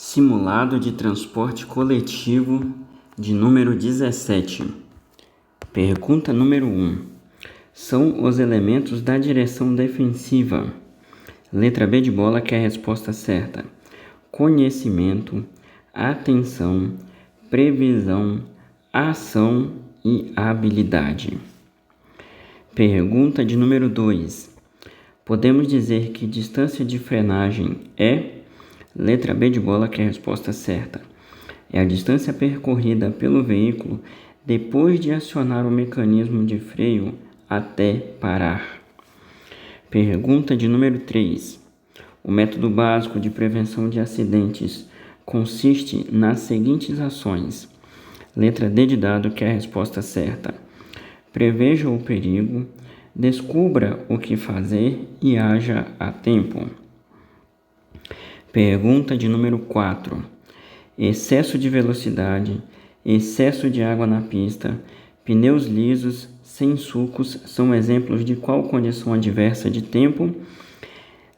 Simulado de transporte coletivo de número 17. Pergunta número 1. São os elementos da direção defensiva. Letra B de bola, que é a resposta certa. Conhecimento, atenção, previsão, ação e habilidade. Pergunta de número 2. Podemos dizer que distância de frenagem é... Letra B de bola, que é a resposta certa. É a distância percorrida pelo veículo depois de acionar o mecanismo de freio até parar. Pergunta de número 3. O método básico de prevenção de acidentes consiste nas seguintes ações. Letra D de dado, que é a resposta certa. Preveja o perigo, descubra o que fazer e haja a tempo. Pergunta de número 4. Excesso de velocidade, excesso de água na pista, pneus lisos, sem sulcos são exemplos de qual condição adversa de tempo?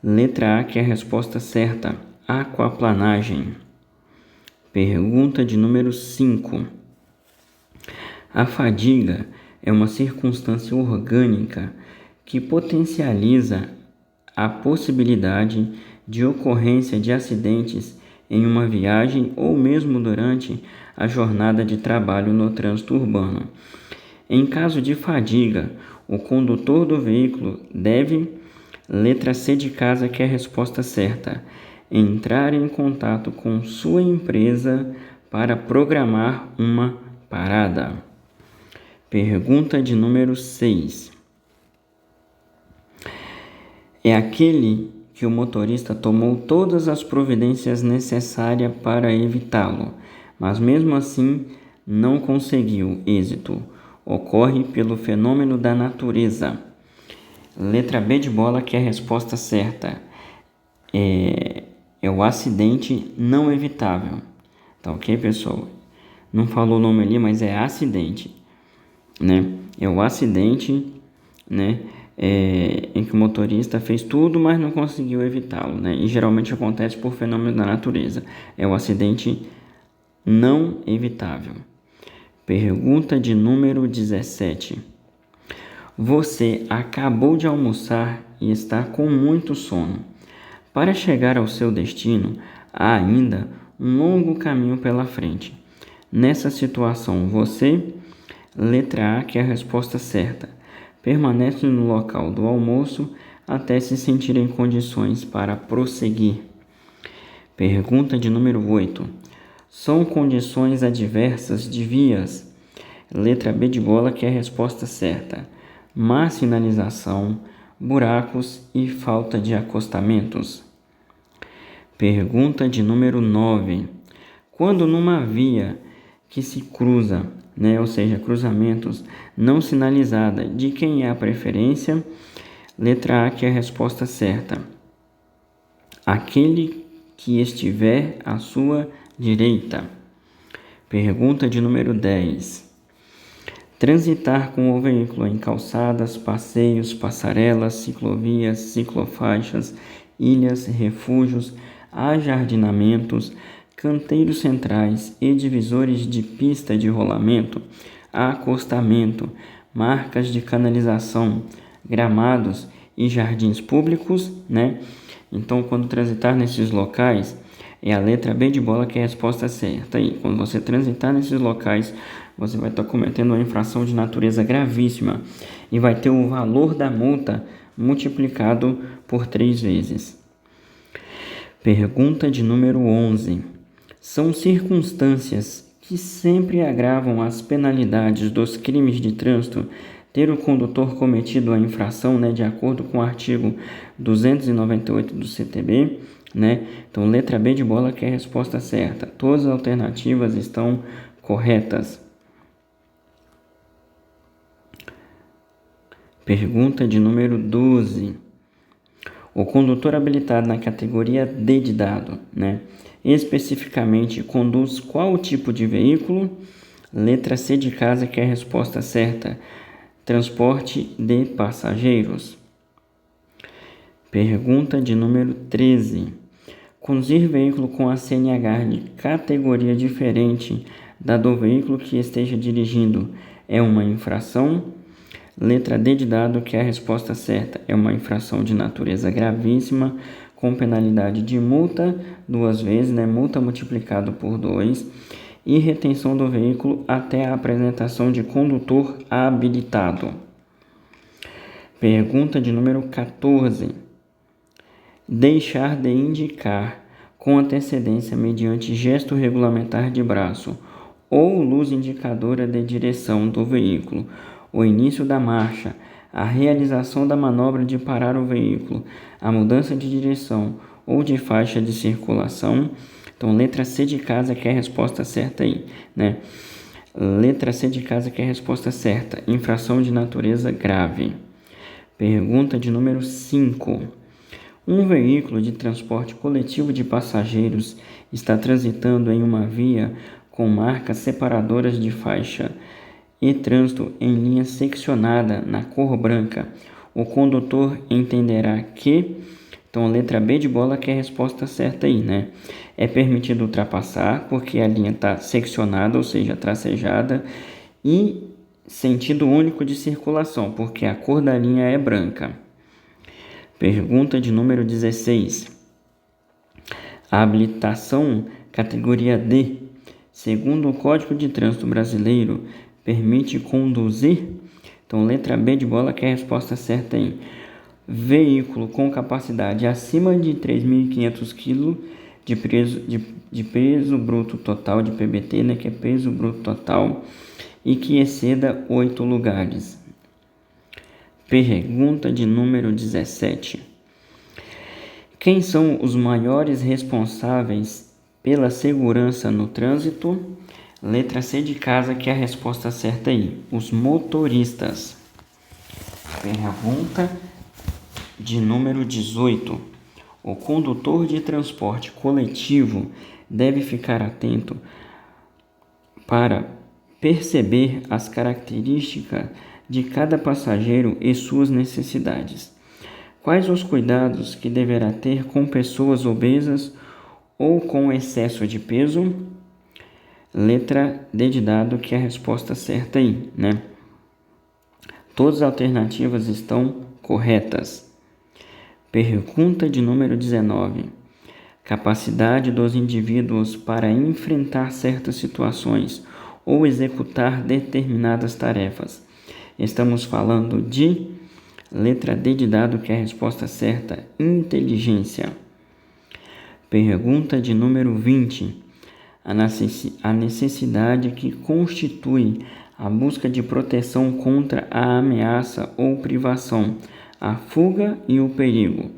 Letra A, que é a resposta certa. Aquaplanagem. Pergunta de número 5. A fadiga é uma circunstância orgânica que potencializa a possibilidade de ocorrência de acidentes em uma viagem ou mesmo durante a jornada de trabalho no trânsito urbano. Em caso de fadiga, o condutor do veículo deve, letra C de casa, que é a resposta certa, entrar em contato com sua empresa para programar uma parada. Pergunta de número 6. É aquele que o motorista tomou todas as providências necessárias para evitá-lo, mas mesmo assim não conseguiu êxito. Ocorre pelo fenômeno da natureza. Letra B de bola, que é a resposta certa. É o acidente não evitável. Tá ok, pessoal? Não falou o nome ali, mas é acidente, né? É o acidente, né? Em que o motorista fez tudo, mas não conseguiu evitá-lo, né? E geralmente acontece por fenômeno da natureza. É o acidente não evitável. Pergunta de número 17. Você acabou de almoçar e está com muito sono. Para chegar ao seu destino, há ainda um longo caminho pela frente. Nessa situação, você, letra A, que é a resposta certa, permanece no local do almoço até se sentir em condições para prosseguir. Pergunta de número 8. São condições adversas de vias. Letra B de bola, que é a resposta certa. Má sinalização, buracos e falta de acostamentos. Pergunta de número 9. Quando numa via que se cruza, ou seja, cruzamentos não sinalizada, de quem é a preferência? Letra A, que é a resposta certa. Aquele que estiver à sua direita. Pergunta de número 10. Transitar com o veículo em calçadas, passeios, passarelas, ciclovias, ciclofaixas, ilhas, refúgios, ajardinamentos, canteiros centrais e divisores de pista de rolamento, acostamento, marcas de canalização, gramados e jardins públicos, Então, quando transitar nesses locais, é a letra B de bola, que é a resposta certa. E quando você transitar nesses locais, você vai estar cometendo uma infração de natureza gravíssima e vai ter o valor da multa multiplicado por 3 vezes. Pergunta de número 11. São circunstâncias que sempre agravam as penalidades dos crimes de trânsito ter o condutor cometido a infração, de acordo com o artigo 298 do CTB, Então, letra B de bola, que é a resposta certa. Todas as alternativas estão corretas. Pergunta de número 12. O condutor habilitado na categoria D de dado, especificamente conduz qual tipo de veículo? Letra C de casa, que é a resposta certa. Transporte de passageiros. Pergunta de número 13. Conduzir veículo com a CNH de categoria diferente da do veículo que esteja dirigindo é uma infração. Letra D de dado, que é a resposta certa, é uma infração de natureza gravíssima, com penalidade de multa 2 vezes, multa multiplicado por 2, e retenção do veículo até a apresentação de condutor habilitado. Pergunta de número 14. Deixar de indicar com antecedência mediante gesto regulamentar de braço ou luz indicadora de direção do veículo o início da marcha, a realização da manobra de parar o veículo, a mudança de direção ou de faixa de circulação. Então, letra C de casa que é a resposta certa aí, Letra C de casa que é a resposta certa, infração de natureza grave. Pergunta de número 5. Um veículo de transporte coletivo de passageiros está transitando em uma via com marcas separadoras de faixa e trânsito em linha seccionada na cor branca. O condutor entenderá que... Então, letra B de bola que é a resposta certa aí, É permitido ultrapassar porque a linha está seccionada, ou seja, tracejada, e sentido único de circulação, porque a cor da linha é branca. Pergunta de número 16. A habilitação categoria D, segundo o Código de Trânsito Brasileiro, permite conduzir, então letra B de bola que é a resposta certa aí, veículo com capacidade acima de 3.500 kg de peso bruto total de PBT, que é peso bruto total, e que exceda 8 lugares. Pergunta de número 17. Quem são os maiores responsáveis pela segurança no trânsito? Letra C de casa que é a resposta certa aí, os motoristas. Pergunta de número 18. O condutor de transporte coletivo deve ficar atento para perceber as características de cada passageiro e suas necessidades. Quais os cuidados que deverá ter com pessoas obesas ou com excesso de peso? Letra D de dado, que é a resposta certa aí, Todas as alternativas estão corretas. Pergunta de número 19. Capacidade dos indivíduos para enfrentar certas situações ou executar determinadas tarefas. Estamos falando de letra D de dado, que é a resposta certa, inteligência. Pergunta de número 20. A necessidade que constitui a busca de proteção contra a ameaça ou privação, a fuga e o perigo,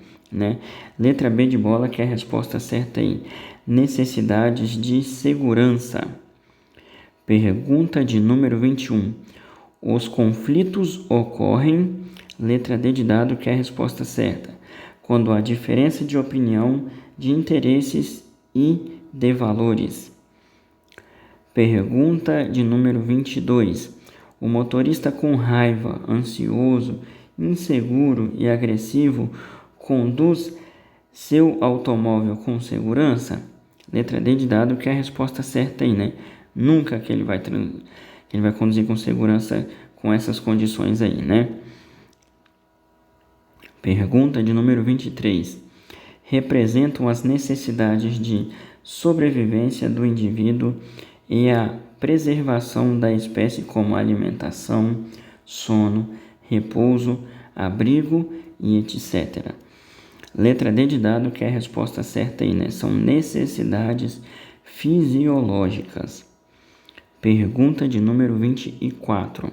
Letra B de bola que é a resposta certa aí, necessidades de segurança. Pergunta de número 21. Os conflitos ocorrem, letra D de dado que é a resposta certa, quando há diferença de opinião, de interesses e de valores. Pergunta de número 22. O motorista com raiva, ansioso, inseguro e agressivo conduz seu automóvel com segurança? Letra D de dado que é a resposta certa aí, Nunca que ele vai conduzir com segurança com essas condições aí, Pergunta de número 23. Representam as necessidades de sobrevivência do indivíduo e a preservação da espécie como alimentação, sono, repouso, abrigo e etc. Letra D de dado que é a resposta certa aí, São necessidades fisiológicas. Pergunta de número 24.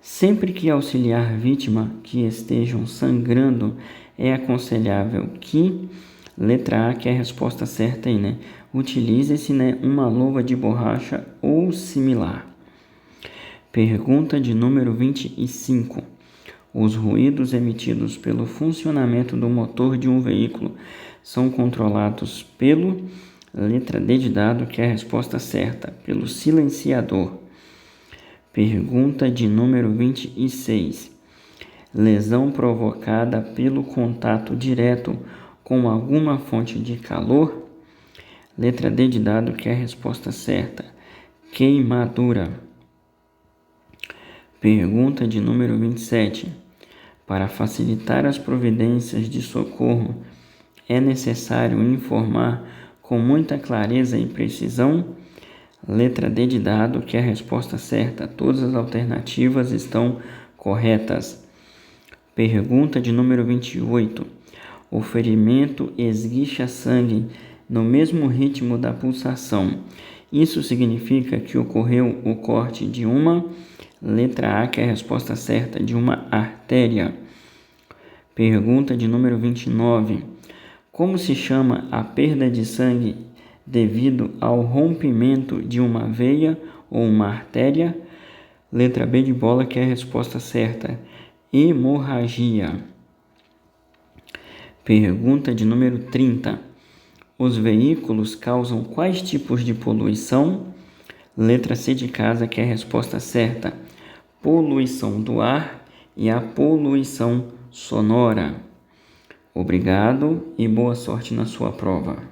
Sempre que auxiliar vítima que estejam sangrando, é aconselhável que, letra A, que é a resposta certa aí, utilize-se, uma luva de borracha ou similar. Pergunta de número 25. Os ruídos emitidos pelo funcionamento do motor de um veículo são controlados pelo, letra D de dado, que é a resposta certa, pelo silenciador. Pergunta de número 26. Lesão provocada pelo contato direto com alguma fonte de calor? Letra D de dado, que é a resposta certa. Queimadura. Pergunta de número 27. Para facilitar as providências de socorro, é necessário informar com muita clareza e precisão? Letra D de dado, que é a resposta certa. Todas as alternativas estão corretas. Pergunta de número 28. O ferimento esguicha sangue no mesmo ritmo da pulsação. Isso significa que ocorreu o corte de uma, letra A, que é a resposta certa, de uma artéria. Pergunta de número 29. Como se chama a perda de sangue devido ao rompimento de uma veia ou uma artéria? Letra B de bola, que é a resposta certa. Hemorragia. Pergunta de número 30. Os veículos causam quais tipos de poluição? Letra C de casa, que é a resposta certa. Poluição do ar e a poluição sonora. Obrigado e boa sorte na sua prova.